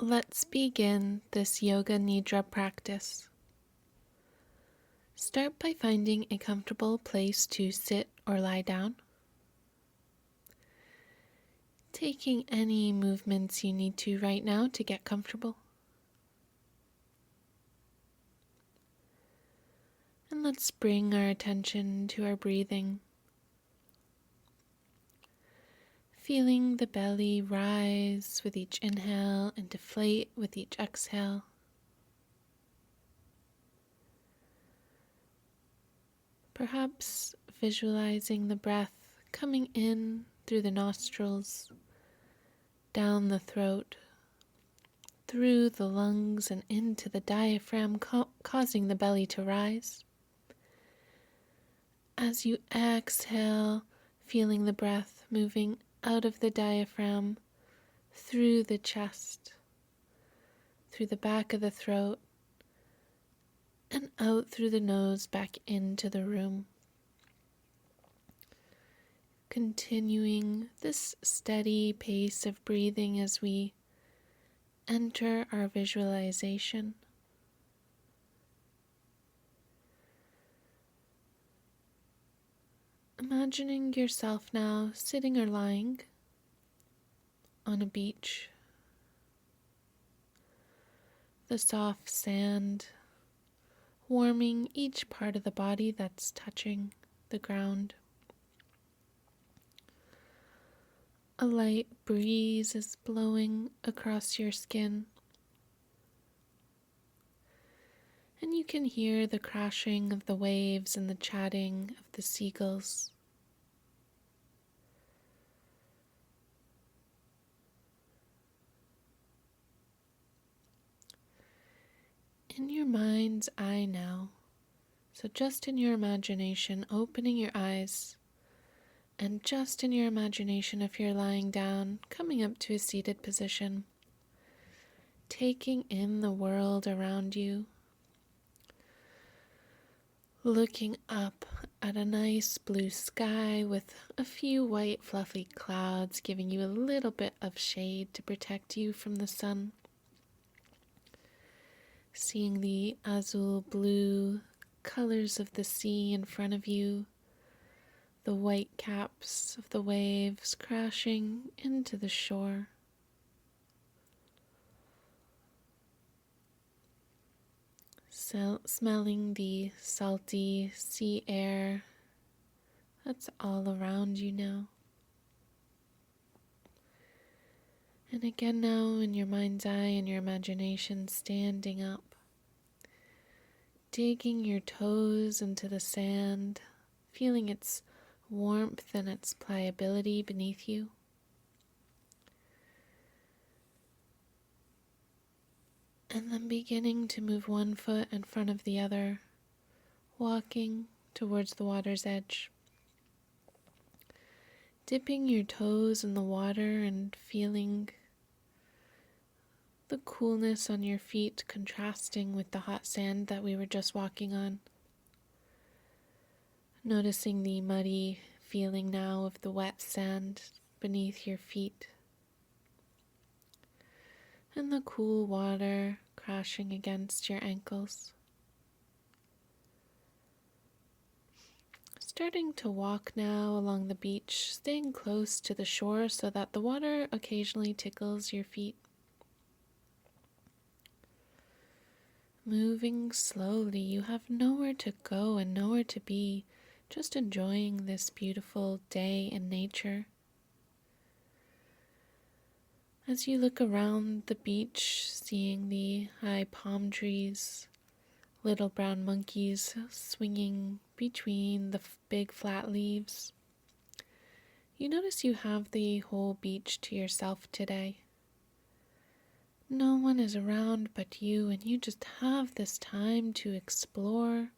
Let's begin this Yoga Nidra practice. Start by finding a comfortable place to sit or lie down. Taking any movements you need to right now to get comfortable. And let's bring our attention to our breathing. Feeling the belly rise with each inhale and deflate with each exhale. Perhaps visualizing the breath coming in through the nostrils, down the throat, through the lungs and into the diaphragm, causing the belly to rise. As you exhale, feeling the breath moving out of the diaphragm, through the chest, through the back of the throat, and out through the nose back into the room. Continuing this steady pace of breathing as we enter our visualization. Imagining yourself now sitting or lying on a beach. The soft sand warming each part of the body that's touching the ground. A light breeze is blowing across your skin, and you can hear the crashing of the waves and the chatting of the seagulls. In your mind's eye now, so just in your imagination, opening your eyes, and just in your imagination, if you're lying down, coming up to a seated position, taking in the world around you, looking up at a nice blue sky with a few white fluffy clouds giving you a little bit of shade to protect you from the sun. Seeing the azul blue colors of the sea in front of you, the white caps of the waves crashing into the shore. Smelling the salty sea air that's all around you now. And again now in your mind's eye and your imagination, standing up, digging your toes into the sand, feeling its warmth and its pliability beneath you. And then beginning to move one foot in front of the other, walking towards the water's edge. Dipping your toes in the water and feeling the coolness on your feet contrasting with the hot sand that we were just walking on. Noticing the muddy feeling now of the wet sand beneath your feet. And the cool water crashing against your ankles. Starting to walk now along the beach, staying close to the shore so that the water occasionally tickles your feet. Moving slowly, you have nowhere to go and nowhere to be, just enjoying this beautiful day in nature. As you look around the beach, seeing the high palm trees, little brown monkeys swinging between the big flat leaves, you notice you have the whole beach to yourself today. No one is around but you, and you just have this time to explore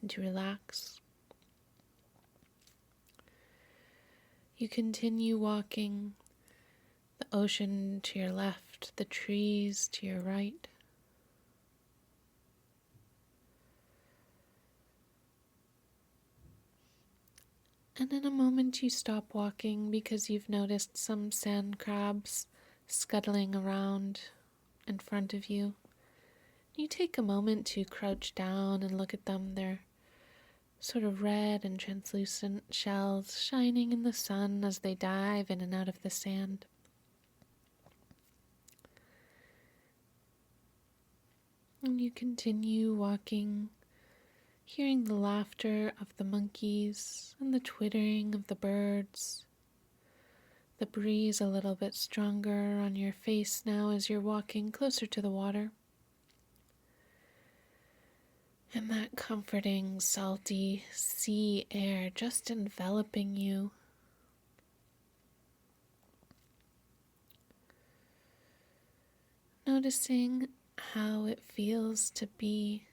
and to relax. You continue walking, the ocean to your left, the trees to your right. And in a moment you stop walking because you've noticed some sand crabs scuttling around in front of you. You take a moment to crouch down and look at them. They're sort of red and translucent shells shining in the sun as they dive in and out of the sand. And you continue walking, hearing the laughter of the monkeys and the twittering of the birds. The breeze a little bit stronger on your face now as you're walking closer to the water. And that comforting, salty sea air just enveloping you. Noticing how it feels to be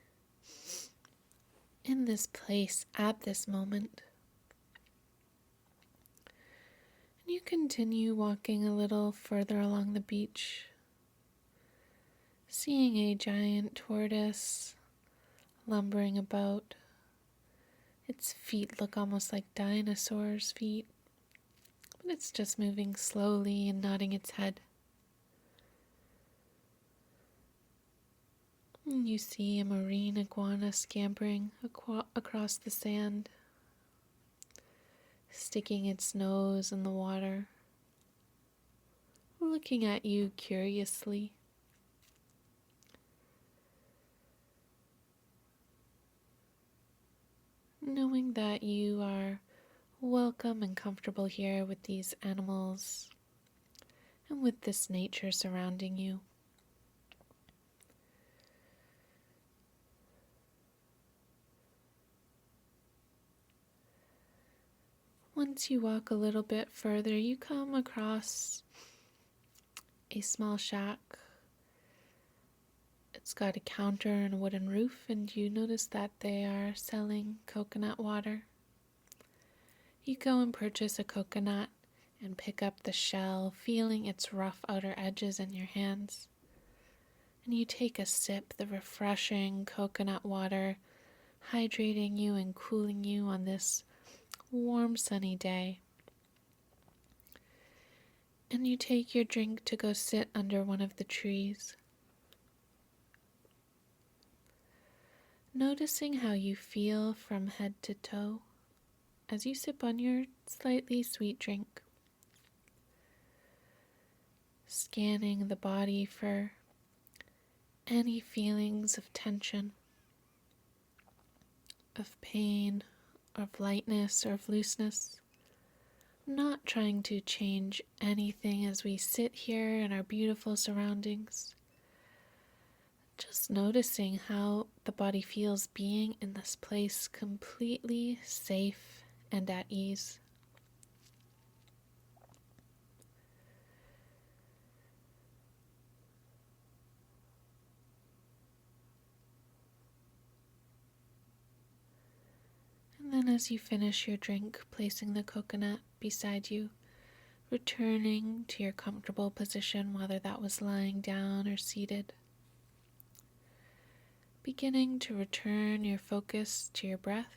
in this place at this moment. And you continue walking a little further along the beach, seeing a giant tortoise lumbering about. Its feet look almost like dinosaurs' feet, but it's just moving slowly and nodding its head. And you see a marine iguana scampering across the sand, sticking its nose in the water, looking at you curiously. Knowing that you are welcome and comfortable here with these animals and with this nature surrounding you. Once you walk a little bit further, you come across a small shack. It's got a counter and a wooden roof, and you notice that they are selling coconut water. You go and purchase a coconut and pick up the shell, feeling its rough outer edges in your hands. And you take a sip, the refreshing coconut water, hydrating you and cooling you on this warm, sunny day. And you take your drink to go sit under one of the trees. Noticing how you feel from head to toe as you sip on your slightly sweet drink. Scanning the body for any feelings of tension, of pain, of lightness, or of looseness. Not trying to change anything as we sit here in our beautiful surroundings. Just noticing how the body feels being in this place completely safe and at ease. And then as you finish your drink, placing the coconut beside you, returning to your comfortable position, whether that was lying down or seated. Beginning to return your focus to your breath,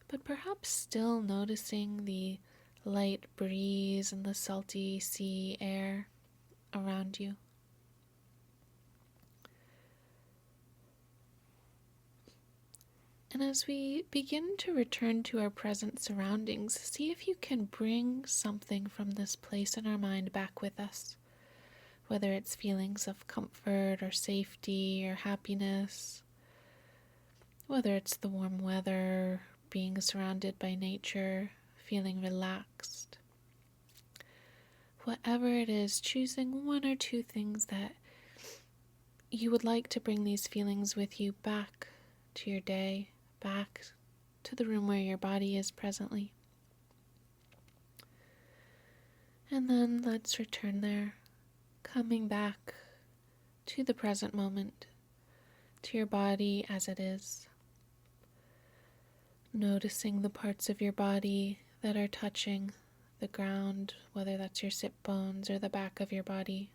but perhaps still noticing the light breeze and the salty sea air around you. And as we begin to return to our present surroundings, see if you can bring something from this place in our mind back with us. Whether it's feelings of comfort or safety or happiness, whether it's the warm weather, being surrounded by nature, feeling relaxed. Whatever it is, choosing one or two things that you would like to bring these feelings with you back to your day, back to the room where your body is presently. And then let's return there, coming back to the present moment, to your body as it is. Noticing the parts of your body that are touching the ground, whether that's your sit bones or the back of your body.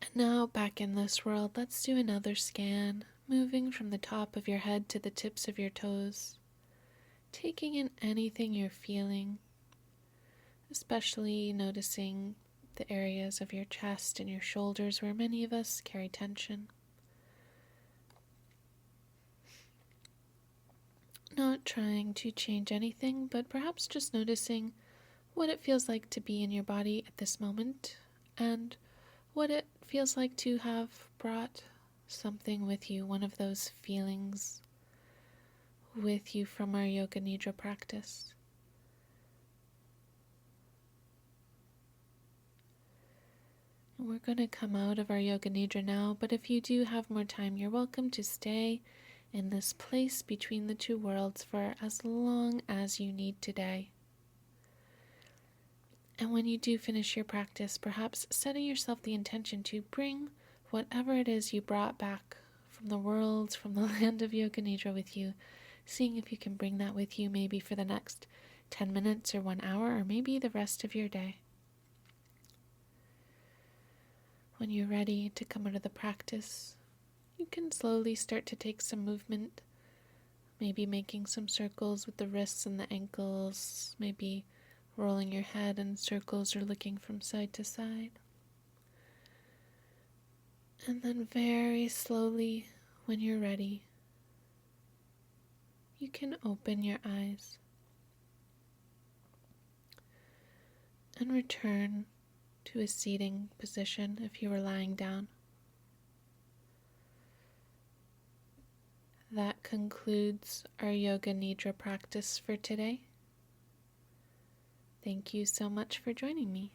And now back in this world, let's do another scan, moving from the top of your head to the tips of your toes, taking in anything you're feeling, especially noticing the areas of your chest and your shoulders where many of us carry tension. Not trying to change anything, but perhaps just noticing what it feels like to be in your body at this moment, and what it feels like to have brought something with you, one of those feelings with you from our Yoga Nidra practice. We're going to come out of our Yoga Nidra now, but if you do have more time, you're welcome to stay in this place between the two worlds for as long as you need today. And when you do finish your practice, perhaps setting yourself the intention to bring whatever it is you brought back from the world, from the land of Yoga Nidra with you, seeing if you can bring that with you maybe for the next 10 minutes or 1 hour, or maybe the rest of your day. When you're ready to come out of the practice, you can slowly start to take some movement, maybe making some circles with the wrists and the ankles, maybe rolling your head in circles or looking from side to side. And then very slowly, when you're ready, you can open your eyes and return to a seating position if you were lying down. That concludes our Yoga Nidra practice for today. Thank you so much for joining me.